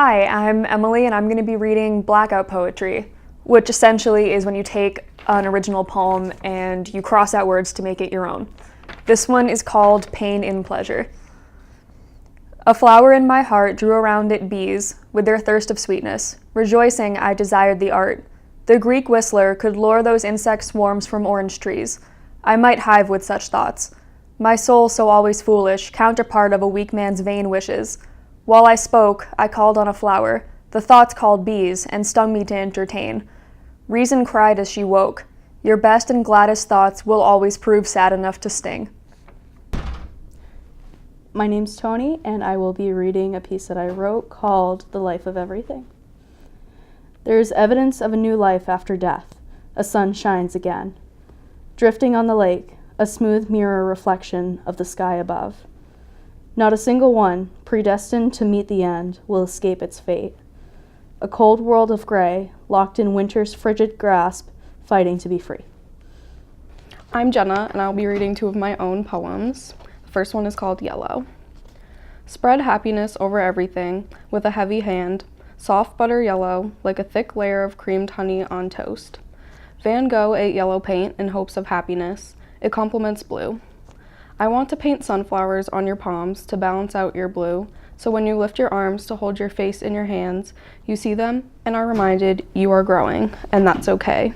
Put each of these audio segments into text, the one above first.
Hi, I'm Emily and I'm going to be reading Blackout Poetry, which essentially is when you take an original poem and you cross out words to make it your own. This one is called Pain in Pleasure. A flower in my heart drew around it bees with their thirst of sweetness. Rejoicing, I desired the art. The Greek whistler could lure those insect swarms from orange trees. I might hive with such thoughts. My soul, so always foolish, counterpart of a weak man's vain wishes. While I spoke, I called on a flower. The thoughts called bees and stung me to entertain. Reason cried as she woke. Your best and gladdest thoughts will always prove sad enough to sting. My name's Tony, and I will be reading a piece that I wrote called The Life of Everything. There is evidence of a new life after death. A sun shines again. Drifting on the lake, a smooth mirror reflection of the sky above. Not a single one, predestined to meet the end, will escape its fate. A cold world of gray, locked in winter's frigid grasp, fighting to be free. I'm Jenna, and I'll be reading two of my own poems. The first one is called Yellow. Spread happiness over everything with a heavy hand, soft butter yellow, like a thick layer of creamed honey on toast. Van Gogh ate yellow paint in hopes of happiness. It complements blue. I want to paint sunflowers on your palms to balance out your blue, so when you lift your arms to hold your face in your hands, you see them and are reminded you are growing, and that's okay.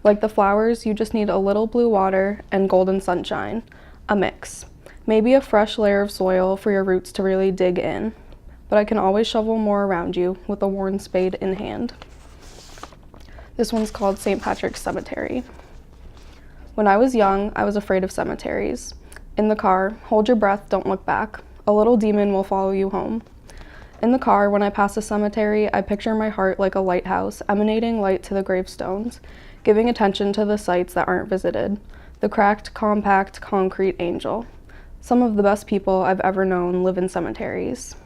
Like the flowers, you just need a little blue water and golden sunshine, a mix. Maybe a fresh layer of soil for your roots to really dig in, but I can always shovel more around you with a worn spade in hand. This one's called St. Patrick's Cemetery. When I was young, I was afraid of cemeteries. In the car, hold your breath, don't look back. A little demon will follow you home. In the car, when I pass a cemetery, I picture my heart like a lighthouse, emanating light to the gravestones, giving attention to the sites that aren't visited. The cracked, compact, concrete angel. Some of the best people I've ever known live in cemeteries.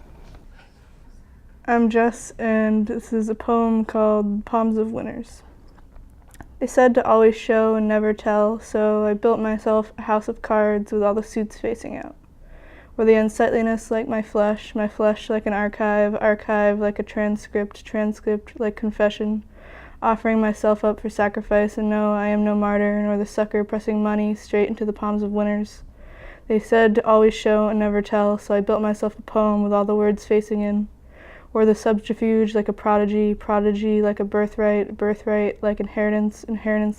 I'm Jess, and this is a poem called Palms of Winners. They said to always show and never tell, so I built myself a house of cards with all the suits facing out. Where the unsightliness like my flesh like an archive like a transcript like confession, offering myself up for sacrifice, and no, I am no martyr, nor the sucker pressing money straight into the palms of winners. They said to always show and never tell, so I built myself a poem with all the words facing in. Or the subterfuge like a prodigy like a birthright like inheritance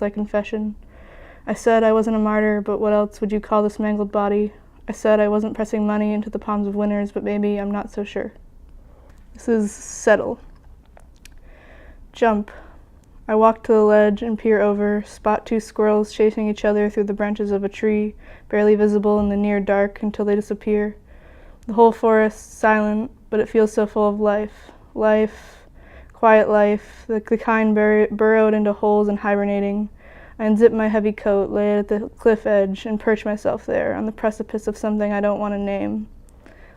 like confession. I said I wasn't a martyr, but what else would you call this mangled body? I said I wasn't pressing money into the palms of winners, but maybe I'm not so sure. This is Settle. Jump. I walk to the ledge and peer over, spot two squirrels chasing each other through the branches of a tree, barely visible in the near dark until they disappear. The whole forest silent, but it feels so full of life. Life, quiet life, the kind burrowed into holes and hibernating. I unzip my heavy coat, lay it at the cliff edge, and perch myself there, on the precipice of something I don't want to name.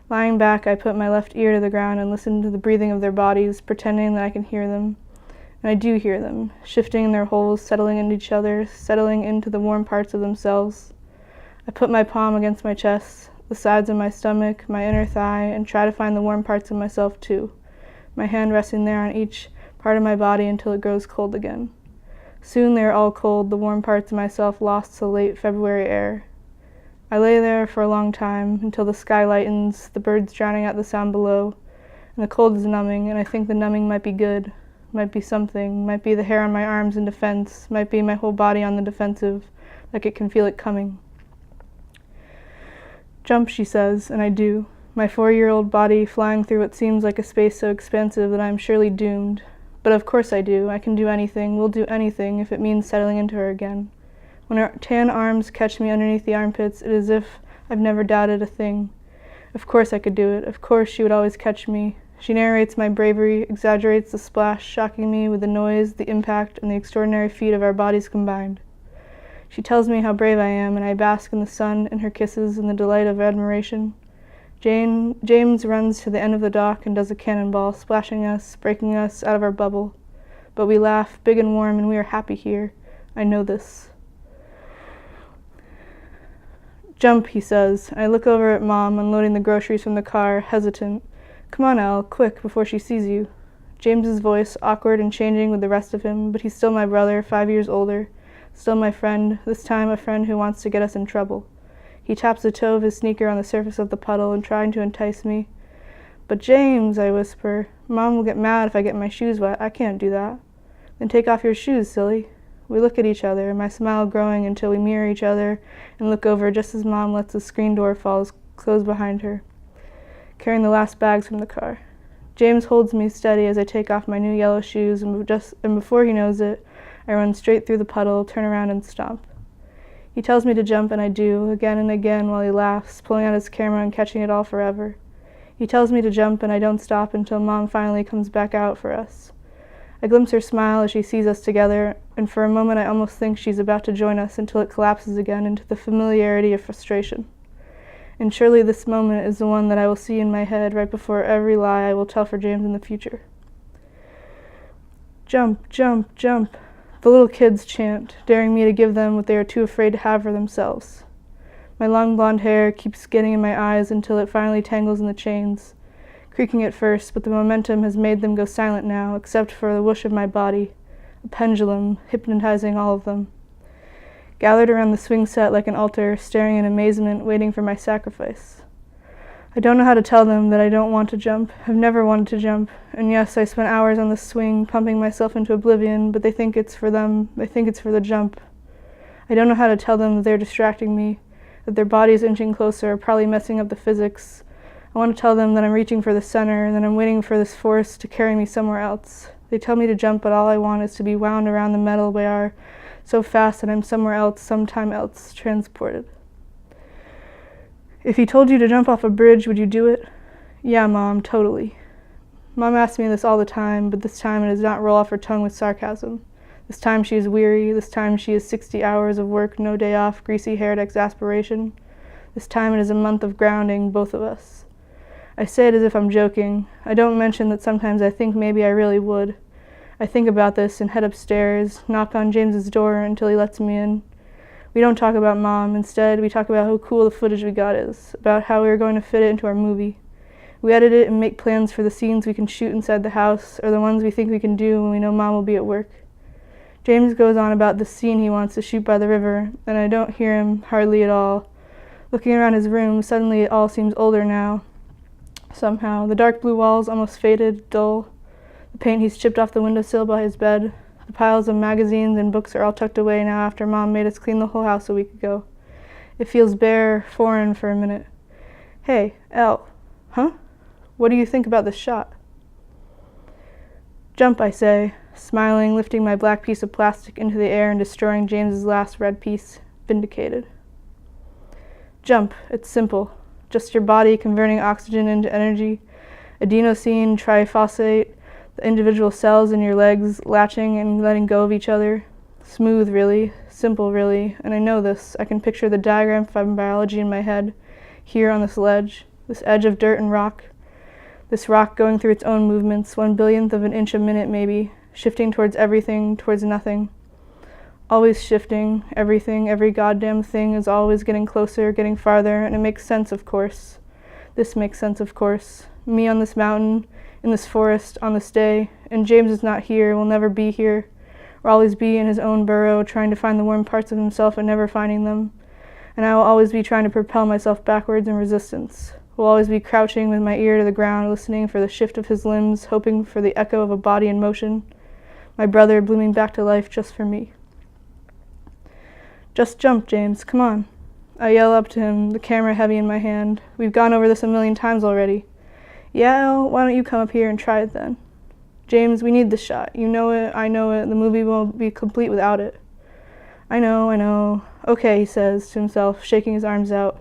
Lying back, I put my left ear to the ground and listen to the breathing of their bodies, pretending that I can hear them. And I do hear them, shifting in their holes, settling into each other, settling into the warm parts of themselves. I put my palm against my chest, the sides of my stomach, my inner thigh, and try to find the warm parts of myself too, my hand resting there on each part of my body until it grows cold again. Soon they are all cold, the warm parts of myself lost to the late February air. I lay there for a long time, until the sky lightens, the birds drowning out the sound below, and the cold is numbing, and I think the numbing might be good, might be something, might be the hair on my arms in defense, might be my whole body on the defensive, like it can feel it coming. Jump, she says, and I do, my 4-year-old body flying through what seems like a space so expansive that I am surely doomed. But of course I do. I can do anything, will do anything, if it means settling into her again. When her tan arms catch me underneath the armpits, it is as if I've never doubted a thing. Of course I could do it. Of course she would always catch me. She narrates my bravery, exaggerates the splash, shocking me with the noise, the impact, and the extraordinary feat of our bodies combined. She tells me how brave I am, and I bask in the sun, in her kisses, and the delight of admiration. James runs to the end of the dock and does a cannonball, splashing us, breaking us out of our bubble. But we laugh, big and warm, and we are happy here. I know this. Jump, he says. I look over at Mom, unloading the groceries from the car, hesitant. Come on, Elle, quick, before she sees you. James's voice, awkward and changing with the rest of him, but he's still my brother, 5 years older. Still my friend, this time a friend who wants to get us in trouble. He taps the toe of his sneaker on the surface of the puddle and trying to entice me. But James, I whisper, Mom will get mad if I get my shoes wet. I can't do that. Then take off your shoes, silly. We look at each other, my smile growing until we mirror each other and look over just as Mom lets the screen door close behind her, carrying the last bags from the car. James holds me steady as I take off my new yellow shoes, and before he knows it, I run straight through the puddle, turn around and stomp. He tells me to jump, and I do, again and again, while he laughs, pulling out his camera and catching it all forever. He tells me to jump, and I don't stop until Mom finally comes back out for us. I glimpse her smile as she sees us together, and for a moment I almost think she's about to join us until it collapses again into the familiarity of frustration. And surely this moment is the one that I will see in my head right before every lie I will tell for James in the future. Jump, jump, jump. The little kids chant, daring me to give them what they are too afraid to have for themselves. My long blonde hair keeps getting in my eyes until it finally tangles in the chains, creaking at first, but the momentum has made them go silent now, except for the whoosh of my body, a pendulum, hypnotizing all of them. Gathered around the swing set like an altar, staring in amazement, waiting for my sacrifice. I don't know how to tell them that I don't want to jump. I've never wanted to jump. And yes, I spent hours on the swing, pumping myself into oblivion, but they think it's for them. They think it's for the jump. I don't know how to tell them that they're distracting me, that their bodies inching closer, probably messing up the physics. I want to tell them that I'm reaching for the center, and that I'm waiting for this force to carry me somewhere else. They tell me to jump, but all I want is to be wound around the metal bar so fast that I'm somewhere else, sometime else, transported. If he told you to jump off a bridge, would you do it? Yeah, Mom, totally. Mom asks me this all the time, but this time it does not roll off her tongue with sarcasm. This time she is weary. This time she is 60 hours of work, no day off, greasy-haired exasperation. This time it is a month of grounding, both of us. I say it as if I'm joking. I don't mention that sometimes I think maybe I really would. I think about this and head upstairs, knock on James's door until he lets me in. We don't talk about Mom. Instead, we talk about how cool the footage we got is, about how we are going to fit it into our movie. We edit it and make plans for the scenes we can shoot inside the house, or the ones we think we can do when we know Mom will be at work. James goes on about the scene he wants to shoot by the river, and I don't hear him hardly at all. Looking around his room, suddenly it all seems older now. Somehow, the dark blue walls almost faded, dull. The paint he's chipped off the windowsill by his bed. The piles of magazines and books are all tucked away now after Mom made us clean the whole house a week ago. It feels bare, foreign for a minute. Hey, Elle. Huh? What do you think about this shot? Jump, I say, smiling, lifting my black piece of plastic into the air and destroying James's last red piece. Vindicated. Jump. It's simple. Just your body converting oxygen into energy. Adenosine, triphosphate, the individual cells in your legs latching and letting go of each other. Smooth, really. Simple, really. And I know this. I can picture the diagram from biology in my head, here on this ledge, this edge of dirt and rock. This rock going through its own movements, 1/1000th of an inch a minute maybe, shifting towards everything, towards nothing. Always shifting, everything, every goddamn thing is always getting closer, getting farther, and it makes sense, of course. This makes sense, of course. Me on this mountain, in this forest, on this day, and James is not here, will never be here, will always be in his own burrow, trying to find the warm parts of himself and never finding them. And I will always be trying to propel myself backwards in resistance. Will always be crouching with my ear to the ground, listening for the shift of his limbs, hoping for the echo of a body in motion. My brother blooming back to life just for me. Just jump, James, come on. I yell up to him, the camera heavy in my hand. We've gone over this 1,000,000 times already. Yeah, Elle, why don't you come up here and try it then? James, we need this shot. You know it, I know it. The movie won't be complete without it. I know. Okay, he says to himself, shaking his arms out.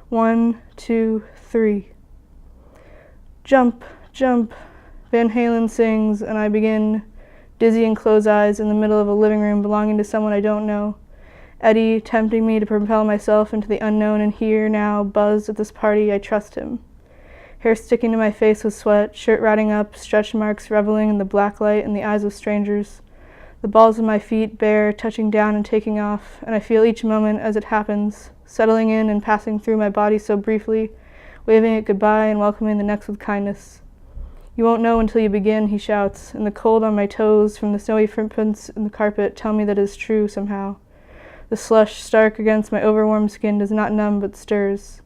1, 2, 3. Jump, jump. Van Halen sings, and I begin, dizzy and closed eyes, in the middle of a living room belonging to someone I don't know. Eddie, tempting me to propel myself into the unknown, and here, now, buzzed at this party, I trust him. Hair sticking to my face with sweat, shirt riding up, stretch marks reveling in the black light and the eyes of strangers. The balls of my feet bare, touching down and taking off, and I feel each moment as it happens, settling in and passing through my body so briefly, waving it goodbye and welcoming the next with kindness. You won't know until you begin, he shouts, and the cold on my toes from the snowy footprints in the carpet tell me that it is true somehow. The slush stark against my overwarm skin does not numb but stirs.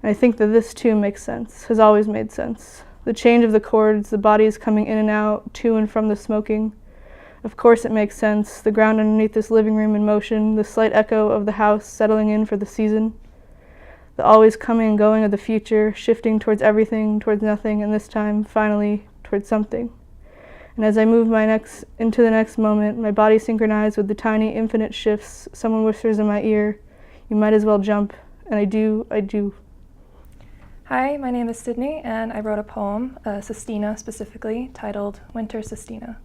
And I think that this too makes sense, has always made sense. The change of the chords, the bodies coming in and out, to and from the smoking. Of course it makes sense, the ground underneath this living room in motion, the slight echo of the house settling in for the season. The always coming and going of the future, shifting towards everything, towards nothing, and this time, finally, towards something. And as I move into the next moment, my body synchronized with the tiny, infinite shifts, someone whispers in my ear, you might as well jump, and I do. Hi, my name is Sydney, and I wrote a poem, Sistina specifically, titled Winter Sistina.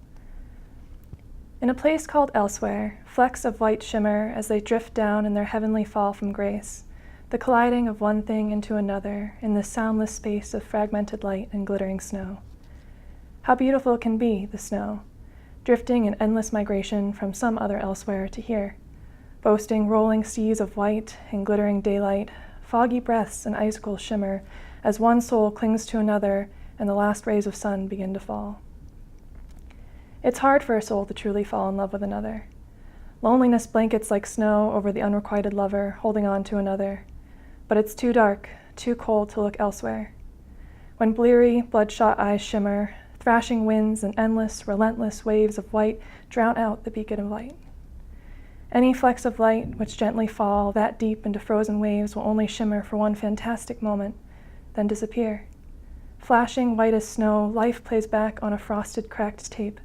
In a place called Elsewhere, flecks of white shimmer as they drift down in their heavenly fall from grace, the colliding of one thing into another in this soundless space of fragmented light and glittering snow. How beautiful it can be, the snow, drifting in endless migration from some other elsewhere to here, boasting rolling seas of white and glittering daylight, foggy breaths and icicle shimmer as one soul clings to another and the last rays of sun begin to fall. It's hard for a soul to truly fall in love with another. Loneliness blankets like snow over the unrequited lover holding on to another, but it's too dark, too cold to look elsewhere. When bleary, bloodshot eyes shimmer, thrashing winds and endless, relentless waves of white drown out the beacon of light. Any flecks of light which gently fall that deep into frozen waves will only shimmer for one fantastic moment, then disappear. Flashing white as snow, life plays back on a frosted, cracked tape.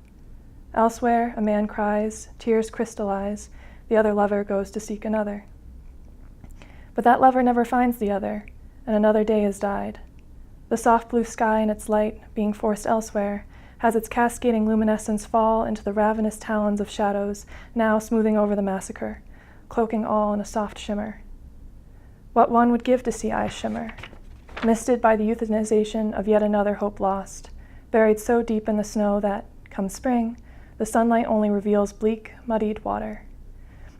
Elsewhere, a man cries, tears crystallize, the other lover goes to seek another. But that lover never finds the other, and another day has died. The soft blue sky and its light, being forced elsewhere, has its cascading luminescence fall into the ravenous talons of shadows, now smoothing over the massacre, cloaking all in a soft shimmer. What one would give to see eyes shimmer, misted by the euthanization of yet another hope lost, buried so deep in the snow that, come spring, the sunlight only reveals bleak, muddied water.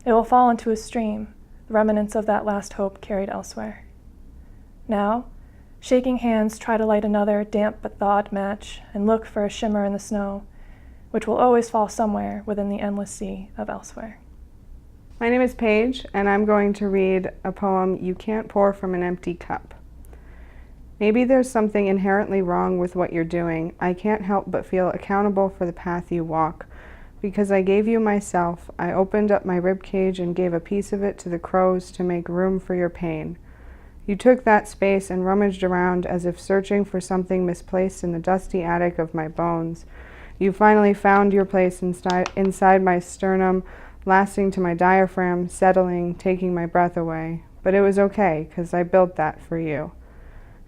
It will fall into a stream, the remnants of that last hope carried elsewhere. Now, shaking hands try to light another damp but thawed match and look for a shimmer in the snow, which will always fall somewhere within the endless sea of elsewhere. My name is Paige, and I'm going to read a poem, You Can't Pour from an Empty Cup. Maybe there's something inherently wrong with what you're doing. I can't help but feel accountable for the path you walk. Because I gave you myself, I opened up my ribcage and gave a piece of it to the crows to make room for your pain. You took that space and rummaged around as if searching for something misplaced in the dusty attic of my bones. You finally found your place inside my sternum, lasting to my diaphragm, settling, taking my breath away. But it was okay, 'cause I built that for you.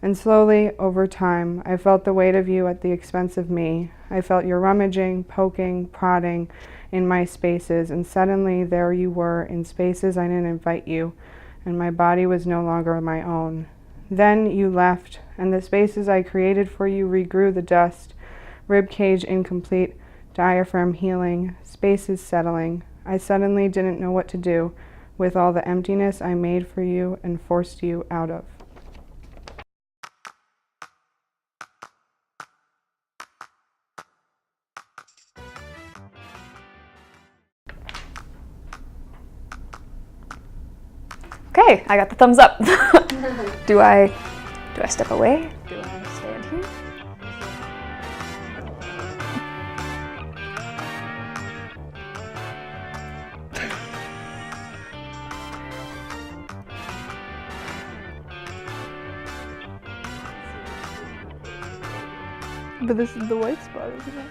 And slowly, over time, I felt the weight of you at the expense of me. I felt your rummaging, poking, prodding in my spaces, and suddenly there you were in spaces I didn't invite you, and my body was no longer my own. Then you left, and the spaces I created for you regrew the dust, ribcage incomplete, diaphragm healing, spaces settling. I suddenly didn't know what to do with all the emptiness I made for you and forced you out of. Okay, I got the thumbs up. Do I step away? Do I stand here? But this is the white spot, isn't it?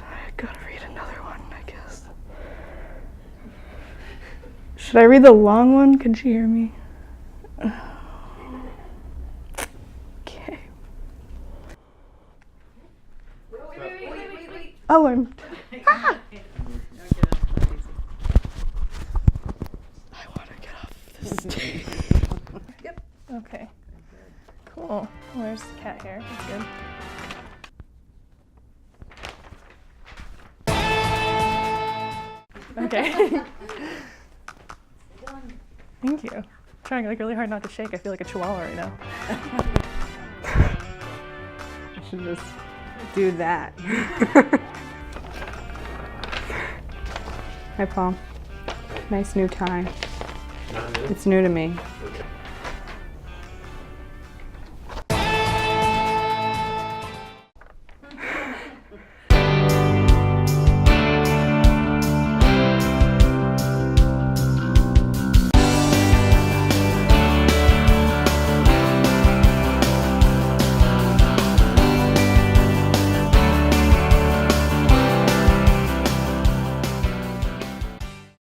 I gotta read another one, I guess. Should I read the long one? Can she hear me? Okay. Wait. Oh, I'm... Ah! I want to get off this stage. Yep. Okay. Cool. Well, there's the cat hair. That's good. Okay. Thank you. I'm trying really hard not to shake. I feel like a chihuahua right now. should just do that. Hi, Paul. Nice new tie. It's new to me.